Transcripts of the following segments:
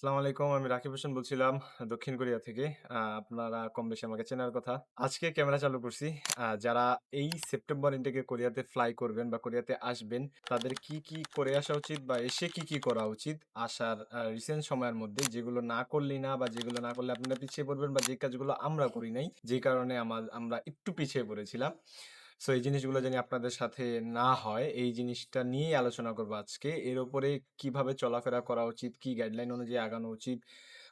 আসসালামু আলাইকুম। আমি রাকিব হোসেন বলছিলাম দক্ষিণ কোরিয়া থেকে। আপনারা কমবেশি আমাকে চেনার কথা। আজকে ক্যামেরা চালু করছি। যারা এই সেপ্টেম্বর ইনটেকে কোরিয়াতে ফ্লাই করবেন বা কোরিয়াতে আসবেন, তাদের কি করে আসা উচিত বা এসে কি করা উচিত? আসার রিসেন্ট সময়ের মধ্যে যেগুলো না করলেই না বা যেগুলো না করলে আপনারা পিছিয়ে পড়বেন বা যে কাজগুলো আমরা করি নাই, যে কারণে আমরা একটু পিছিয়ে পড়েছিলাম। সো এই জিনিসগুলো জানি আপনাদের সাথে না হয়, এই জিনিসটা নিয়েই আলোচনা করব আজকে। এর উপরে কিভাবে চলাফেরা করা উচিত, কি গাইডলাইন অনুযায়ী আগানো উচিত,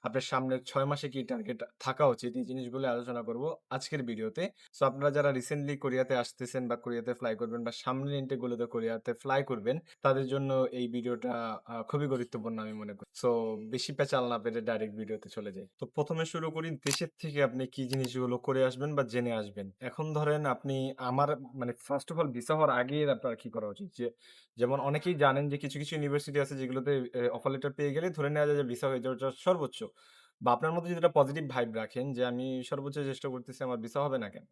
আপনার সামনের ৬ মাসে কি টার্গেট থাকা উচিত, এই জিনিসগুলো আলোচনা করব আজকের ভিডিওতে। সো আপনারা যারা রিসেন্টলি কোরিয়াতে আসতেছেন বা কোরিয়াতে ফ্লাই করবেন বা সামনের ইনটেক গুলোতে কোরিয়াতে ফ্লাই করবেন, তাদের জন্য এই ভিডিওটা খুবই গুরুত্বপূর্ণ আমি মনে করি। সো বেশি পেঁচাল না পেরে ডাইরেক্ট ভিডিওতে চলে যাই। তো ১ম এ শুরু করি দেশের থেকে আপনি কি জিনিসগুলো করে আসবেন বা জেনে আসবেন। এখন ধরেন আপনি আমার মানে ফার্স্ট অফ অল ভিসা হওয়ার আগেই আপনার কি করা উচিত? যেমন অনেকেই জানেন যে কিছু ইউনিভার্সিটি আছে যেগুলোতে অফার লেটার পেয়ে গেলে ধরে নেওয়া যায় যে ভিসা হয়ে যাওয়ার সর্বোচ্চ। বা আপনার মধ্যে যদি একটা পজিটিভ ভাইব রাখেন যে আমি সর্বোচ্চ চেষ্টা করতেছি আমার ভিসা হবে না কেন?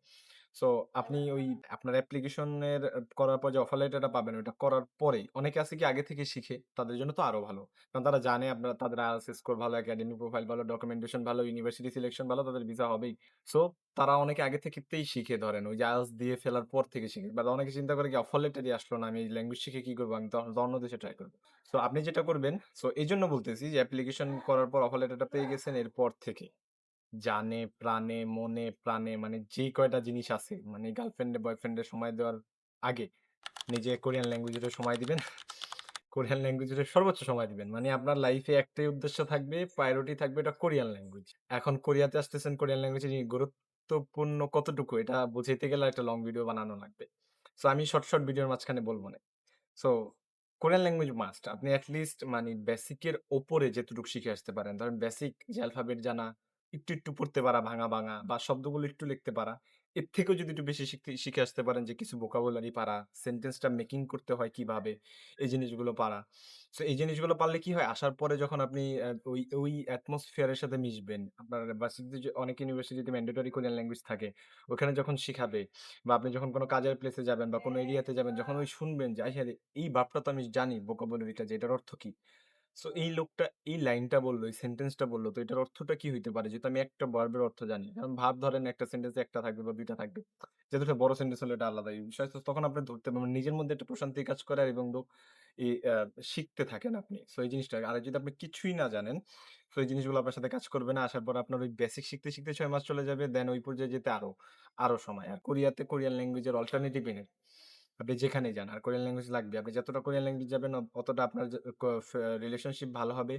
সো আপনি ওই আপনার অ্যাপ্লিকেশনের করার পর যে অফার লেটারটা পাবেন ওইটা করার পরেই অনেকে আছে কি আগে থেকে শিখে, তাদের জন্য তো আরো ভালো। কারণ তারা জানে তাদের IELTS স্কোর ভালো, একাডেমিক প্রোফাইল ভালো, ডকুমেন্টেশন ভালো, ইউনিভার্সিটি সিলেকশন ভালো, তাদের ভিসা হবেই। সো তারা অনেকে আগে থেকেই শিখে ধরেন ওই যে IELTS দিয়ে ফেলার পর থেকে শিখে। বা অনেকে চিন্তা করে কি অফার লেটারই আসলো না, আমি এই ল্যাঙ্গুয়েজ শিখে কি করব? আমি তো অন্য দেশে ট্রাই করব। সো আপনি যেটা করবেন, সো এজন্য বলতেছি যে অ্যাপ্লিকেশন করার পর অফার লেটারটা পেয়ে গেছেন এরপর থেকে জানে, প্রাণে, মনে, প্রাণে মানে যেই কয়টা জিনিস আছে মানে গার্লফ্রেন্ডে বয়ফ্রেন্ডে সময় দেওয়ার আগে নিজে কোরিয়ান ল্যাঙ্গুয়েজে সময় দিবেন। কোরিয়ান ল্যাঙ্গুয়েজে সর্বোচ্চ সময় দিবেন। মানে আপনার লাইফে একটাই উদ্দেশ্য থাকবে, প্রায়োরিটি থাকবে এটা কোরিয়ান ল্যাঙ্গুয়েজ। এখন কোরিয়াতে আসতেছেন কোরিয়ান ল্যাঙ্গুয়েজের গুরুত্বপূর্ণ কতটুকু এটা বুঝাইতে গেলে একটা লং ভিডিও বানানো লাগবে। সো আমি শর্ট ভিডিওর মাঝখানে বলব না। So Korean language must. আপনি এট লিস্ট মানে বেসিকের উপরে যতটুকু শিখে আসতে পারেন। ধরেন বেসিক যে অ্যালফাবেট জানা, একটু পড়তে পারা ভাঙা বা শব্দগুলো একটু লিখতে পারা। এর থেকেও যদি একটু বেশি শিখে আসতে পারেন যে কিছু ভোকাবুলারি পারা, সেন্টেন্সটা মেকিং করতে হয় কিভাবে, এই জিনিসগুলো পারা। সো এই জিনিসগুলো পারলে কি হয় আসার পরে যখন আপনি ওই অ্যাটমসফিয়ার এর সাথে মিশবেন, আপনার ভার্সিটিতে যে অনেক ইউনিভার্সিটিতে ম্যান্ডেটরি কোরিয়ান ল্যাঙ্গুয়েজ থাকে। ওখানে যখন শিখাবে বা আপনি যখন কোন কাজের প্লেসে যাবেন বা কোন এরিয়াতে যাবেন, যখন ওই শুনবেন যে, "আইহারে! এই ভার্বটা তো আমি জানি vocabulary টা যে এটার অর্থ কি?" সো এই লোকটা এই লাইনটা বলল, এই সেন্টেন্সটা বলল, তো এটার অর্থটা কি হইতে পারে? যেহেতু আমি একটা ভার্বের অর্থ জানি। কারণ ভার্ব ধরেন একটা সেন্টেন্সে ১ টা থাকবে বা ২ টা থাকবে। যেহেতু এটা বড় সেন্টেন্স হলে এটা আলাদা বিষয়। তো তখন আপনি ধরতে পারবেন নিজের মধ্যে একটা প্রশান্তি কাজ করে এবং এই শিখতে থাকেন আপনি। সো এই জিনিসটা। আর যদি আপনি কিছুই না জানেন, সো এই জিনিসগুলো আপনার সাথে কাজ করবে না। আসার পর আপনার ওই বেসিক শিখতে ৬ মাস চলে যাবে। দেন ওই পর্যায়ে যেতে আরো সময়। আর কোরিয়াতে কোরিয়ান ল্যাঙ্গুয়েজ এর অল্টারনেটিভ নেই। আপনি যেখানেই যান। আর কোরিয়ান ল্যাঙ্গুয়েজ লাগবে। আপনি যতটা কোরিয়ান ল্যাঙ্গুয়েজ যাবেন অতটা আপনার যে ক ফ রিলেশনশিপ ভালো হবে।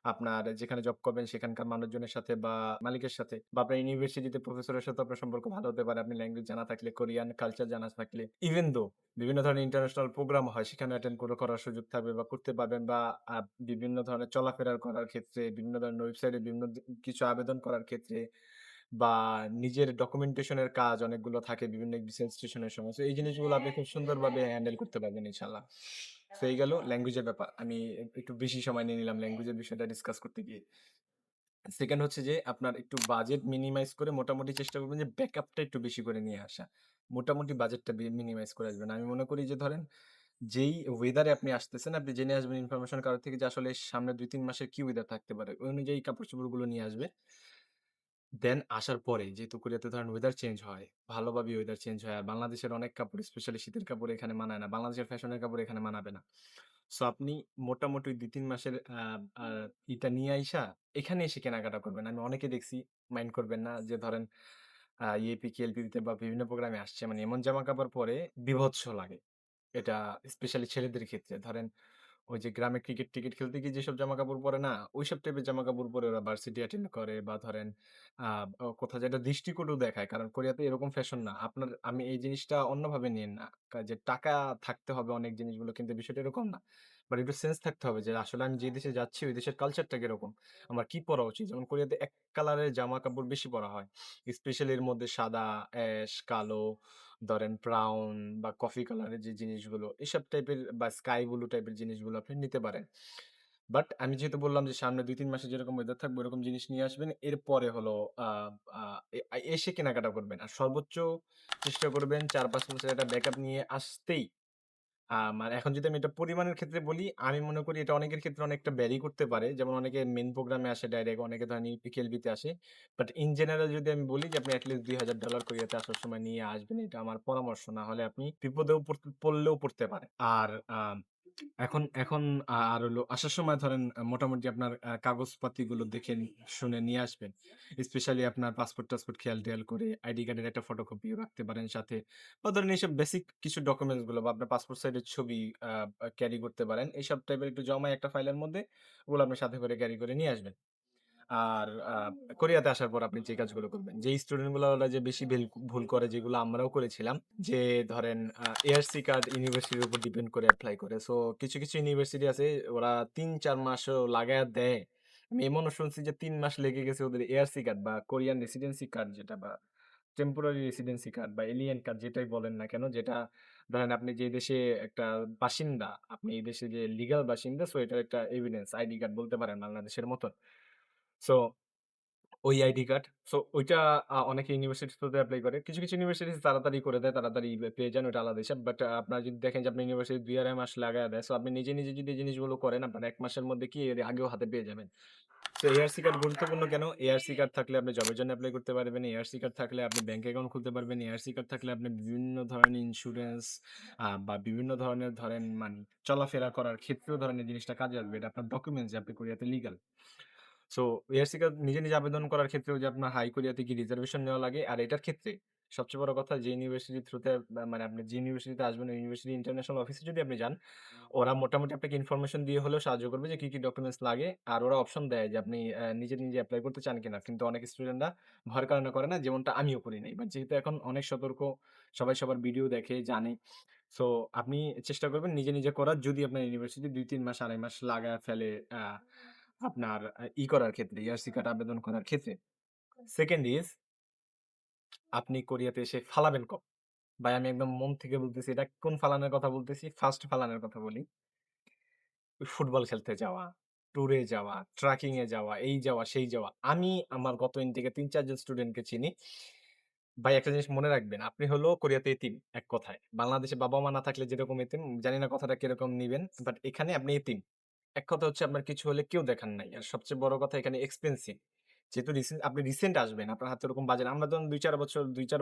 আপনার যেখানে জব করবেন সেখানকার মানুষজনের সাথে বা মালিকের সাথে বা আপনার ইউনিভার্সিটিতে প্রফেসরের সাথে আপনার সম্পর্ক ভালো হতে পারে। আপনি ল্যাঙ্গুয়েজ জানা থাকলে, কোরিয়ান কালচার জানা থাকলে। ইভেন দো বিভিন্ন ধরনের ইন্টারন্যাশনাল প্রোগ্রাম হয় সেখানে অ্যাটেন্ড করার সুযোগ থাকবে বা করতে পারবেন বা বিভিন্ন ধরনের চলাফেরা করার ক্ষেত্রে, বিভিন্ন ধরনের ওয়েবসাইটে বিভিন্ন কিছু আবেদন করার ক্ষেত্রে বা নিজের ডকুমেন্টেশন এর কাজ অনেকগুলো থাকে বিভিন্ন ভিসা রেজিস্ট্রেশন এর সময়। সো এই জিনিসগুলো আপনি খুব সুন্দরভাবে হ্যান্ডেল করতে পারবেন ইনশাআল্লাহ। সো এই গেল ল্যাঙ্গুয়েজের ব্যাপার। আমি একটু বেশি সময় নিয়ে নিলাম ল্যাঙ্গুয়েজের বিষয়টা ডিসকাস করতে গিয়ে। 2nd হচ্ছে যে আপনার একটু বাজেট মিনিমাইজ করে মোটামুটি চেষ্টা করবেন যে ব্যাকআপটা একটু বেশি করে নিয়ে আসা। মোটামুটি বাজেটটা মিনিমাইজ করে আসবেন। আমি মনে করি যে ধরেন যেই ওয়েদারে আপনি আসতেছেন আপনি জেনে আসবেন ইনফরমেশন কারো থেকে যে আসলে সামনে ২-৩ মাসের কি ওয়েদার থাকতে পারে। ওই অনুযায়ী কাপড়-চোপড়গুলো নিয়ে আসবে। দেন আসার পরে যেহেতু কোরিয়াতে ধরেন ওয়েদার চেঞ্জ হয়, ভালোভাবেই ওয়েদার চেঞ্জ হয়। আর বাংলাদেশের অনেক কাপড় স্পেশালি শীতের কাপড় এখানে মানায় না। বাংলাদেশের ফ্যাশনের কাপড় এখানে মানাবে না। সো আপনি মোটামুটি ২-৩ মাসের আ আ ইটা নিয়ে আইসা এখানে এসে কেনাকাটা করবেন। আমি অনেকে দেখছি মাইন্ড করবেন না যে ধরেন ইএপি, কেএলপিতে বা বিভিন্ন প্রোগ্রামে আসছে মানে এমন জামাকাপড় পরে বীভৎস লাগে। এটা স্পেশালি ছেলেদের ক্ষেত্রে। ধরেন ওই যে গ্রামে ক্রিকেট খেলতে গিয়ে যেসব জামাকাপড় পরে না, ঐসব টাইপের জামাকাপড় পরে ওরা ভার্সিটি অ্যাটেন্ড করে বা ধরেন আ ও কোথাও যেয়ে একটা দৃষ্টিকটু দেখায়। কারণ কোরিয়াতে এরকম ফ্যাশন না। আমি এই জিনিসটা অন্যভাবে নিয়েন না। যে টাকা থাকতে হবে অনেক জিনিসগুলো কিন্তু বিষয়টা এরকম না। বাট একটু সেন্স থাকতে হবে যে আসলে আমি যে দেশে যাচ্ছি ওই দেশের কালচারটা কিরকম? আমার কি পরা উচিত? যেমন কোরিয়াতে এক কালারের জামাকাপড় বেশি পরা হয়। স্পেশালি এর মধ্যে সাদা, অ্যাশ, কালো ধরেন ব্রাউন বা কফি কালারের যে জিনিসগুলো, এসব টাইপের বা স্কাই ব্লু টাইপের জিনিসগুলো আপনি নিতে পারেন। বাট আমি যেহেতু বললাম যে সামনে ২-৩ মাসে যেরকম ওয়েদার থাকবে ওরকম জিনিস নিয়ে আসবেন। এরপরে হলো আ আ এসে কেনাকাটা করবেন। আর সর্বোচ্চ চেষ্টা করবেন ৪-৫ মাসের একটা ব্যাকআপ নিয়ে আসতেই আর এখন যদি আমি এটা পরিমাণের ক্ষেত্রে বলি, আমি মনে করি এটা অনেকের ক্ষেত্রে অনেকটা ভ্যারি করতে পারে। যেমন অনেকে মেইন প্রোগ্রামে আসে ডাইরেক্ট, অনেকে ধরেন পিকেএলবি তে আসে। বাট ইন জেনারেল যদি আমি বলি যে আপনি এটলিস্ট $২,০০০ কোরিয়াতে আসার সময় নিয়ে আসবেন। এটা আমার পরামর্শ। না হলে আপনি বিপদেও পড়লেও পড়তে পারেন। আর এখন এখন আর হলো আসার সময় ধরেন মোটামুটি আপনার কাগজপাতিগুলো দেখে শুনে নিয়ে আসবেন। স্পেশালি আপনার পাসপোর্ট-টাসপোর্ট খেয়াল-টেয়াল করে আইডি কার্ডের একটা ফটোকপিও রাখতে পারেন সাথে। বা ধরেন এইসব বেসিক কিছু ডকুমেন্টস গুলো বা আপনার পাসপোর্ট সাইজের ছবি আ আ ক্যারি করতে পারেন। এইসব টাইপের একটু জমায় একটা ফাইলের মধ্যে ওগুলো আপনি সাথে করে ক্যারি করে নিয়ে আসবেন। আর কোরিয়াতে আসার পর আপনি যে কাজগুলো করবেন। যেই স্টুডেন্ট গুলা ওরা যে বেশি ভুল করে যেগুলো আমরাও করেছিলাম। যে ধরেন এআরসি কার্ড ইউনিভার্সিটির উপর ডিপেন্ড করে এপ্লাই করে। সো কিছু ইউনিভার্সিটি আছে ওরা ৩-৪ মাসও লাগায়া দেয়। আমি এমনও শুনছি যে ৩ মাস লেগে গেছে ওদের এআরসি কার্ড বা কোরিয়ান রেসিডেন্সি কার্ড যেটা বা টেম্পোরারি রেসিডেন্সি কার্ড বা এলিয়েন কার্ড যেটাই বলেন না কেন, যেটা ধরেন আপনি যে দেশে একটা বাসিন্দা, আপনি এই দেশে যে লিগ্যাল বাসিন্দা, সো এটার একটা এভিডেন্স আইডি কার্ড বলতে পারেন বাংলাদেশের মতন। সো ওই আইডি কার্ড। সো ওইটা অনেকে ইউনিভার্সিটি থ্রুতে এপ্লাই করে। কিছু ইউনিভার্সিটি তাড়াতাড়ি করে দেয়, তাড়াতাড়ি পেয়ে যান, ওটা আলাদা হিসাব। বাট আপনারা যদি দেখেন যে আপনার ইউনিভার্সিটি ২-২.৫ মাস লাগায়া দেয়। সো আপনি নিজে যদি এই জিনিসগুলো করেন, আপনার ১ মাসের মধ্যে কি এর আগেও হাতে পেয়ে যাবেন। সো এআরসি কার্ড গুরুত্বপূর্ণ কেন? এআরসি কার্ড থাকলে আপনি জবের জন্য এপ্লাই করতে পারবেন। এআরসি কার্ড থাকলে আপনি ব্যাংক অ্যাকাউন্ট খুলতে পারবেন। এআরসি কার্ড থাকলে আপনি বিভিন্ন ধরনের ইন্সুরেন্স বা বিভিন্ন ধরনের ধরেন চলাফেরা করার ক্ষেত্রেও ধরেন এই জিনিসটা কাজে আসবে। এটা আপনার ডকুমেন্টস যে আপনি কোরিয়াতে লিগ্যাল। সো এআরসি কার্ড নিজে আবেদন করার ক্ষেত্রেও যে আপনার হাই কোরিয়াতে গিয়ে রিজার্ভেশন নেওয়া লাগে। আর এটার ক্ষেত্রে সবচেয়ে বড় কথা, যে ইউনিভার্সিটির থ্রুতে আপনি যে ইউনিভার্সিটিতে আসবেন, ওই ইউনিভার্সিটি ইন্টারন্যাশনাল অফিসে যদি আপনি যান, ওরা মোটামুটি আপনাকে ইনফরমেশন দিয়ে হলেও সাহায্য করবে যে কি ডকুমেন্টস লাগে। আর ওরা অপশন দেয় যে আপনি নিজে এপ্লাই করতে চান কিনা। কিন্তু অনেক স্টুডেন্টরা ভয়ের কারণে করে না। যেমনটা আমিও করি নাই। বাট যেহেতু এখন অনেক সতর্ক, সবাই সবার ভিডিও দেখে, জানে। সো আপনি চেষ্টা করবেন নিজে করার। যদি আপনার ইউনিভার্সিটি ২-৩ মাস ২.৫ মাস লাগায় ফেলে আ আপনার করার ক্ষেত্রে, ইয়ারসি কার্ড আবেদন করার ক্ষেত্রে। সেকেন্ড ইস আপনি কোরিয়াতে এসে ফালাবেন কবে? ভাই আমি একদম মন থেকে বলতেছি। এটা কোন ফালানের কথা বলতেছি? ফার্স্ট ফালানের কথা বলি। ফুটবল খেলতে যাওয়া, ট্যুরে যাওয়া, ট্র্যাকিং এ যাওয়া, এই যাওয়া, সেই যাওয়া। আমি আমার গত ইনটেক এ ৩-৪ জন স্টুডেন্টকে চিনি। ভাই একটা জিনিস মনে রাখবেন, আপনি হলো কোরিয়াতে এতিম এক কথায়। বাংলাদেশে বাবা-মা না থাকলে যেরকম এতিম, জানি না কথাটা কিরকম নিবেন। বাট এখানে আপনি এতিম। এক কথা হচ্ছে আপনার কিছু হলে কেউ দেখার নাই। আর সবচেয়ে বড় কথা এখানে এক্সপেনসিভ। যেহেতু আপনি রিসেন্ট আসবেন, আপনার হাতে ওরকম বাজেট, আমরা ধরুন ২-৪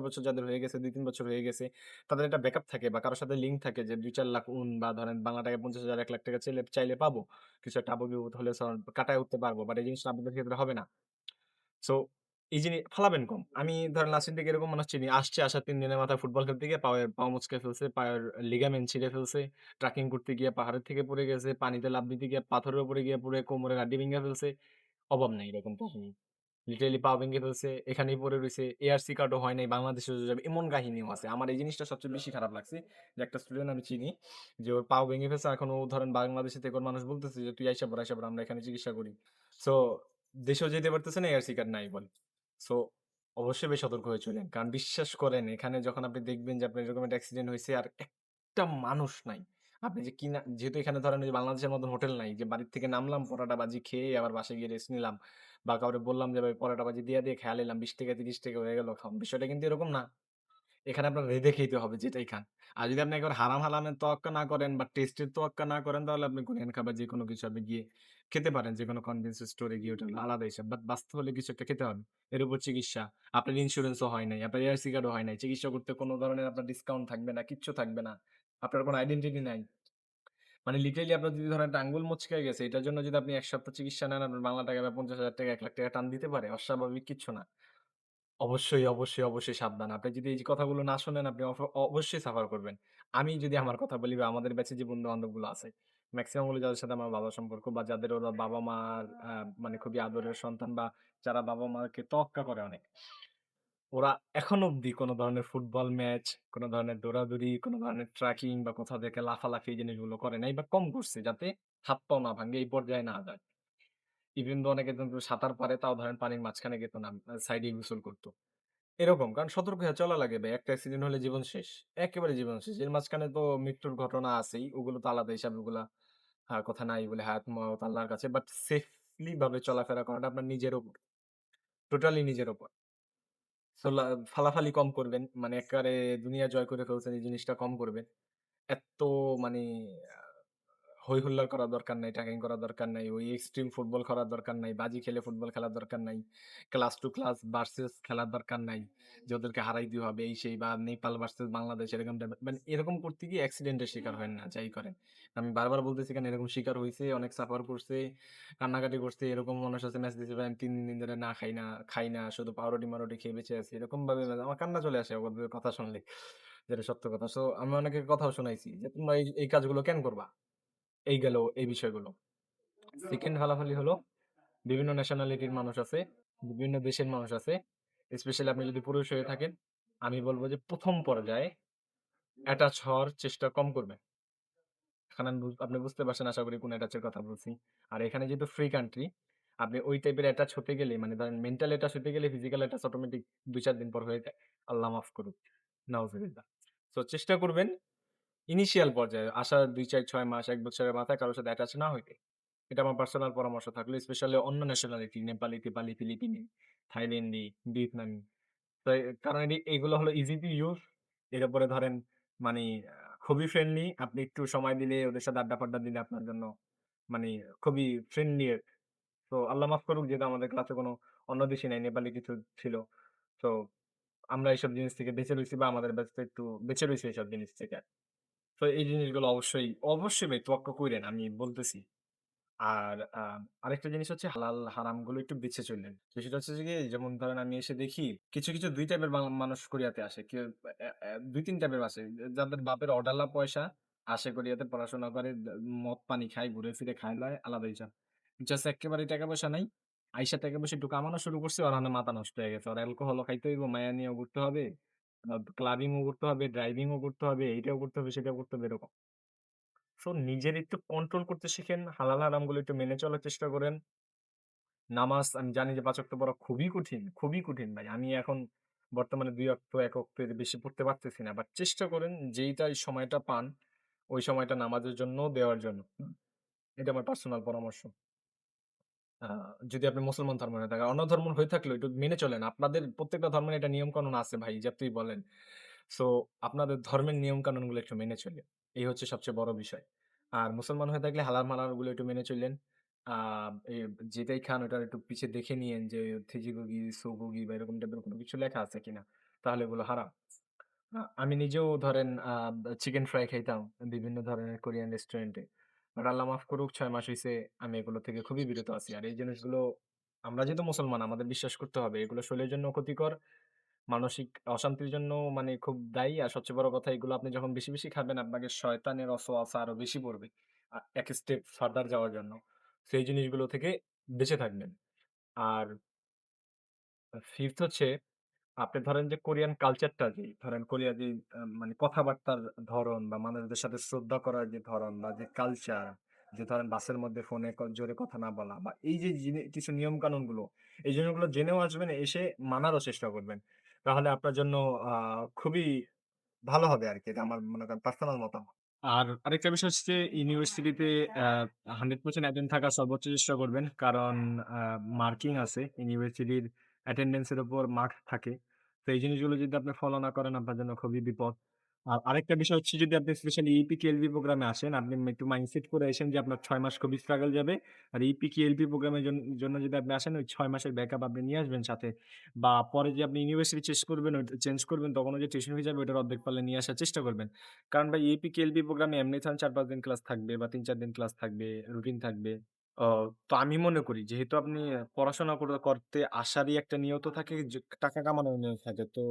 বছর যাদের হয়ে গেছে, ২-৩ বছর হয়ে গেছে, তাদের একটা ব্যাকআপ থাকে বা কারো সাথে লিঙ্ক থাকে যে ২-৪ লাখ বা ধরেন বাংলা টাকায় ৫০,০০০ ৳১,০০,০০০ চাইলে পাবো। কিছু একটা আবহ-বিপদ হলে কাটায় উঠতে পারবো। বাট এই জিনিসটা আপনাদের ক্ষেত্রে হবে না। সো এই ফালাবেন কম। আমি ধরেন লাস্টের দিকে এরকম মানুষ চিনি। আসার ৩ দিনের মাথায় ফুটবল খেলতে গিয়ে পা মচকে ফেলছে, পায়ের লিগামেন্ট ছিঁড়ে ফেলছে। ট্রাকিং করতে গিয়ে পাহাড়ের থেকে পড়ে গেছে, পানিতে লাফ দিতে গিয়ে পাথরের উপরে গিয়ে পড়ে কোমরের হাড্ডি ভেঙে ফেলছে। অভাব নাই এরকম কাহিনী। লিটারেলি পা ভেঙে ফেলছে, এখানেই পড়ে রইছে। এআরসি কার্ডও হয় নাই, বাংলাদেশে চলে যাবে। এমন কাহিনীও আছে। আমার এই জিনিসটা সবচেয়ে বেশি খারাপ লাগছে যে একটা স্টুডেন্ট আমি চিনি যে ওর পাও ভেঙে ফেলছে। এখন ও ধরেন বাংলাদেশে থেকে ওর মানুষ বলতেছে যে, "তুই আইসা পড়, আমরা এখানে চিকিৎসা করি।" সো দেশেও যেতে পারতেছে না, এআরসি কার্ড নাই বলে। সো অবশ্যই বেশ সতর্ক হয়ে চলেন। কারণ বিশ্বাস করেন এখানে যখন আপনি দেখবেন যে আপনার এরকম একটা অ্যাক্সিডেন্ট হইছে আর একটা মানুষ নাই। আপনি যে কিনা যেহেতু এখানে ধরেন ওই যে বাংলাদেশের মতন হোটেল নাই যে বাড়ির থেকে নামলাম, পরাটা ভাজি খেয়ে আবার বাসায় গিয়ে রেস্ট নিলাম। বা কাউরে বললাম যে ভাই পরাটা ভাজি দিয়ে খেয়া লইলাম ৳২০ ৳৩০ হয়ে গেল খাওন। বিষয়টা কিন্তু এরকম না। এখানে আপনার রেঁধে খেতে হবে যেটাই খান। আর যদি আপনি একবার হারামের তোয়াক্কা না করেন বা টেস্টের তোয়াক্কা না করেন, তাহলে আপনি কোরিয়ান খাবার যেকোনো কিছু আপনি গিয়ে খেতে পারেন। যেকোনো কনভেন্স স্টোরে গিয়ে ওটা হলো আলাদা হিসাব। বাট বাস্তব হলে কিছু একটা খেতে হবে। এর উপর চিকিৎসা। আপনার ইন্সুরেন্সও হয় নাই। আপনার এয়ারসি কার্ডও হয় নাই। চিকিৎসা করতে কোন ধরনের আপনার ডিসকাউন্ট থাকবে না, কিচ্ছু থাকবে না। আপনার কোন আইডেন্টিটি নাই। মানে লিটারেলি আপনার যদি ধরেন একটা আঙ্গুল মচকে গেছে, এটার জন্য যদি আপনি ১ সপ্তাহ চিকিৎসা নেন, আপনার বাংলা টাকায় ৳৫০,০০০ ৳১,০০,০০০ টান দিতে পারে? অস্বাভাবিক কিচ্ছু না। অবশ্যই সাবধান। আপনি যদি এই যে কথাগুলো না শোনেন, আপনি অবশ্যই সাফার করবেন। আমি যদি আমার কথা বলি বা আমাদের ব্যাচে যে বন্ধু-বান্ধবগুলো আছে, মেক্সিমাম গুলো যাদের সাথে আমার ভালো সম্পর্ক বা যাদের ওরা বাবা-মার খুবই আদরের সন্তান বা যারা বাবা-মাকে তোয়াক্কা করে অনেক। ওরা এখনো অব্দি কোন ধরনের ফুটবল ম্যাচ, কোন ধরনের দৌড়াদৌড়ি, কোন ধরনের ট্র্যাকিং বা কোথাও থেকে লাফালাফি এই জিনিসগুলো করে নাই বা কম করছে, যাতে হাত-পাও না ভাঙ্গে, এই পর্যায়ে না যায়। ইভেন দো অনেকে কিন্তু সাঁতার পারে, তাও ধরেন পানির মাঝখানে যেত না। সাইডেই গোসল করত। এরকম। কারণ সতর্ক হয়ে চলা লাগে ভাই। একটা অ্যাক্সিডেন্ট হলে জীবন শেষ। একেবারে জীবন শেষ। এর মাঝখানে তো মৃত্যুর ঘটনা আছেই। ওগুলো তো আলাদা হিসাব, ওগুলা কথা নাই বলে হায়াত মওত আল্লাহর কাছে। বাট সেফলি ভাবে চলাফেরা করাটা আপনার নিজের উপর। টোটালি নিজের উপর। সো ফালাফালি কম করবেন। মানে এক্কারে দুনিয়া জয় করে ফেলছেন, এই জিনিসটা কম করবেন। এত মানে হই হুল্লোড় করার দরকার নাই, ট্যাগিং করার দরকার নাই, ওই এক্সট্রিম ফুটবল করার দরকার নাই, বাজি খেলে ফুটবল খেলার দরকার নাই। ক্লাস টু ক্লাস ভার্সেস খেলার দরকার নাই। যে ওদেরকে হারাই দিতে হবে এই সেই বা নেপাল ভার্সেস বাংলাদেশ এরকম টাইপের মানে এরকম করতে গিয়ে অ্যাক্সিডেন্ট এর শিকার হয়েন না, যাই করেন। আমি বারবার বলতেছি কেন এরকম শিকার হইছে, অনেক সাফার করছে, কান্নাকাটি করছে। এরকম মানুষ আছে মেসেজ দিছে ভাই আমি ৩ দিন ধরে না খাই না, খাই না, শুধু পাউরুটি-মাউরুটি খেয়ে বেঁচে আছি। এরকম ভাবে আমার কান্না চলে আসে ওদের কথা শুনলে। যেটা সত্য কথা। সো আমি অনেকে কথাও শুনাইছি যে তোমরা এই কাজগুলো কেন করবা? এই গেল এই বিষয়গুলো। 2nd ফালাফালি হলো বিভিন্ন ন্যাশনালিটির মানুষ আছে, বিভিন্ন দেশের মানুষ আছে। স্পেশালি আপনি যদি পুরুষ হয়ে থাকেন, আমি বলব যে ১ম পর্যায়ে অ্যাটাচ হওয়ার চেষ্টা কম করবেন। এখন আমি আপনি বুঝতে পারছেন আশা করি কোন অ্যাটাচ এর কথা বলছি। আর এখানে যেহেতু ফ্রি কান্ট্রি, আপনি ওই টাইপের অ্যাটাচ হতে গেলে মানে ধরেন মেন্টাল অ্যাটাচ হতে গেলে ফিজিক্যাল অ্যাটাচ অটোমেটিক ২-৪ দিন পর হয়ে যায়। আল্লাহ মাফ করুক। নাউজুবিল্লাহ। সো চেষ্টা করবেন ইনিশিয়াল পর্যায়ে আসা ২, ৪, ৬ মাস ১ বছরের মাথায় কারো সাথে অ্যাটাচ না হইতে। এটা আমার পার্সোনাল পরামর্শ থাকলো। স্পেশালি অন্য ন্যাশনালিটি নেপালি, টেপালি, ফিলিপিনি, থাইল্যান্ডি, ভিয়েতনামি। তো কারণ এগুলো হলো ইজি টু ইউজ। এর উপরে ধরেন মানি খুবই ফ্রেন্ডলি। আপনি একটু সময় দিলে ওদের সাথে আড্ডা-ফাড্ডা দিলে আপনার জন্য মানি খুবই ফ্রেন্ডলি। তো আল্লাহ মাফ করুক যেহেতু আমাদের ক্লাসে কোনো অন্য দেশী নাই, নেপালি কিছু ছিল। তো আমরা এইসব জিনিস থেকে বেঁচে রইছি বা আমাদের ব্যাচ টা একটু বেঁচে রইছে এইসব জিনিস থেকে। তো এই জিনিসগুলো অবশ্যই ভাই তোয়াক্কা কইরেন আমি বলতেছি। আর আরেকটা জিনিস হচ্ছে হালাল হারাম গুলো একটু বেছে চললেন। তো সেটা হচ্ছে যে কি যেমন ধরেন আমি এসে দেখি কিছু ২ টাইপের মানুষ কোরিয়াতে আসে। কেউ ২-৩ টাইপের আছে। যাদের বাপের অঢালা পয়সা আসে কোরিয়াতে পড়াশোনা করে মদ পানি খায়, ঘুরে ফিরে খায় লয় আলাদা হিসাব। জাস্ট এক্কেবারেই টাকা পয়সা নাই। আইসা টাকা পয়সা একটু কামানো শুরু করছে ওর মানে মাথা নষ্ট হয়ে গেছে। ওর অ্যালকোহলও খাইতে হইব, মাইয়া নিয়েও ঘুরতে হবে, ক্লাবিং ও করতে হবে, ড্রাইভিং ও করতে হবে, এইটাও করতে হবে, সেটাও করতে হবে এরকম। সো নিজের একটু কন্ট্রোল করতে শিখেন। হালাল হারামগুলো একটু মেনে চলার চেষ্টা করেন। নামাজ আমি জানি যে ৫ ওয়াক্ত পড়া খুবই কঠিন ভাই। আমি এখন বর্তমানে ২ ওয়াক্ত ১ ওয়াক্তের বেশি পড়তে পারতেছি না। বাট চেষ্টা করেন যেইটাই সময়টা পান, ওই সময়টা নামাজের জন্য দেওয়ার জন্য। এটা আমার পার্সোনাল পরামর্শ। আ যদি আপনি মুসলমান ধর্মের হয়ে থাকেন। অন্য ধর্ম হয়ে থাকলেও একটু মেনে চলেন। আপনাদের প্রত্যেকটা ধর্মের একটা নিয়ম-কানুন আছে ভাই, যতই বলেন। সো আপনাদের ধর্মের নিয়ম-কানুনগুলো একটু মেনে চলেন। এই হচ্ছে সবচেয়ে বড় বিষয়। আর মুসলমান হয়ে থাকলে হালাল-মালাল গুলো একটু মেনে চললেন। আ এ যেটাই খান ওটার একটু পিছে দেখে নিয়েন যে থিজিগুগি, সোগুগি বা এরকম টাইপের কোনো কিছু লেখা আছে কিনা। তাহলে এগুলো হারাম। আমি নিজেও ধরেন চিকেন ফ্রাই খাইতাম বিভিন্ন ধরনের কোরিয়ান রেস্টুরেন্টে। বাট আল্লাহ মাফ করুক ৬ মাস হইছে আমি এগুলো থেকে খুবই বিরত আছি। আর এই জিনিসগুলো আমরা যেহেতু মুসলমান আমাদের বিশ্বাস করতে হবে। এগুলো শরীরের জন্য ক্ষতিকর, মানসিক অশান্তির জন্য মানে খুব দায়ী। আর সবচেয়ে বড় কথা এগুলো আপনি যখন বেশি খাবেন আপনাকে শয়তানের ওয়াসওয়াসা আরো বেশি পড়বে। এক স্টেপ ফার্দার যাওয়ার জন্য। সেই জিনিসগুলো থেকে বেঁচে থাকবেন। আর 5th হচ্ছে আপনি ধরেন যে কোরিয়ান কালচারটা ধরেন কোরিয়া মানে কথাবার্তার ধরন বা মানুষদের সাথে শ্রদ্ধা করার যে ধরন বা যে কালচার, যে ধরেন বাসের মধ্যে ফোনে জোরে কথা না বলা বা এই যে কিছু নিয়ম কানুন গুলো, এই জিনিসগুলো জেনেও আসবেন, এসে মানারও চেষ্টা করবেন। তাহলে আপনার জন্য খুবই ভালো হবে আরকি। এটা আমার মনে করেন পার্সোনাল মতামত। আর আরেকটা বিষয় হচ্ছে যে ইউনিভার্সিটিতে আ 100% অ্যাটেন্ড থাকার সর্বোচ্চ চেষ্টা করবেন। কারণ আ মার্কিং আছে। ইউনিভার্সিটির অ্যাটেন্ডেন্স এর উপর মার্ক থাকে। তো এই জিনিসগুলো যদি আপনি ফলো না করেন আপনার জন্য খুবই বিপদ। আর আরেকটা বিষয় হচ্ছে যদি আপনি স্পেশালি ইপিকেএলবি প্রোগ্রামে আসেন, আপনি একটু মাইন্ডসেট করে আসেন যে আপনার ৬ মাস খুবই স্ট্রাগল যাবে। আর ইপিকেএলবি প্রোগ্রামের জন্য যদি আপনি আসেন ওই ৬ মাসের ব্যাকআপ আপনি নিয়ে আসবেন সাথে। বা পরে যে আপনি ইউনিভার্সিটি চেঞ্জ করবেন তখনও যে টিউশন ফি যাবে ওটার অর্ধেক পারলে নিয়ে আসার চেষ্টা করবেন। কারণ ভাই এপি-কেএলবি প্রোগ্রামে এমনি ধরেন ৪-৫ দিন ক্লাস থাকবে বা ৩-৪ দিন ক্লাস থাকবে, রুটিন থাকবে। অ তো আমি মনে করি যেহেতু আপনি পড়াশোনা করতে আসারই একটা নিয়ত থাকে যে টাকা কামানোর নিয়ত থাকে। তো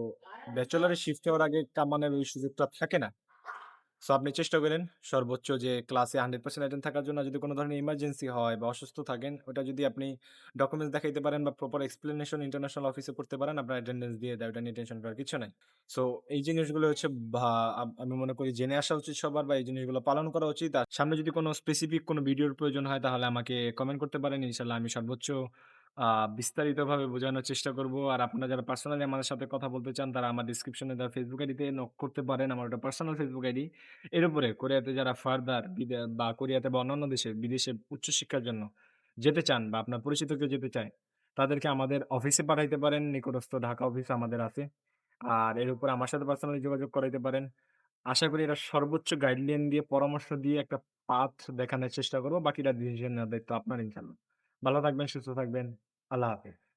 ব্যাচেলরে শিফট হওয়ার আগে কামানোর ওই সুযোগটা থাকে না। সো আপনি চেষ্টা করেন সর্বোচ্চ যে ক্লাসে 100% অ্যাটেন্ড থাকার জন্য যদি কোন ধরনের ইমার্জেন্সি হয় বা অসুস্থ থাকেন, ওটা যদি আপনি ডকুমেন্টস দেখাইতে পারেন বা প্রপার এক্সপ্লেনেশন ইন্টারন্যাশনাল অফিসে করতে পারেন, আপনার অ্যাটেন্ডেন্স দিয়ে দেয়। ওটা নিয়ে টেনশন করার কিছু নাই। সো এই জিনিসগুলো হচ্ছে ভা আমি মনে করি জেনে আসা উচিত সবার বা এই জিনিসগুলো পালন করা উচিত। আর সামনে যদি কোন স্পেসিফিক কোন ভিডিওর প্রয়োজন হয় তাহলে আমাকে কমেন্ট করতে পারেন। ইনশাআল্লাহ আমি সর্বোচ্চ আ বিস্তারিতভাবে বোঝানোর চেষ্টা করব। আর আপনারা যারা পার্সোনালি আমাদের সাথে কথা বলতে চান তারা আমার ডেসক্রিপশনে দেওয়া ফেসবুক আইডিতে নক করতে পারেন। আমার ওটা পার্সোনাল ফেসবুক আইডি। এর উপরে কোরিয়াতে যারা ফার্দার বা কোরিয়াতে বা অন্যান্য বিদেশে উচ্চশিক্ষার জন্য যেতে চান বা আপনার পরিচিত কেউ যেতে চায়, তাদেরকে আমাদের অফিসে পাঠাইতে পারেন। নিকটস্থ ঢাকা অফিস আমাদের আছে। আর এর উপরে আমার সাথে পার্সোনালি যোগাযোগ করাইতে পারেন। আশা করি এরা সর্বোচ্চ গাইডলাইন দিয়ে পরামর্শ দিয়ে একটা পাথ দেখানোর চেষ্টা করব। বাকিটা ডিসিশন নেওয়ার দায়িত্ব আপনার ইনশাআল্লাহ। ভালো থাকবেন, সুস্থ থাকবেন। আল্লাহ হাফেজ।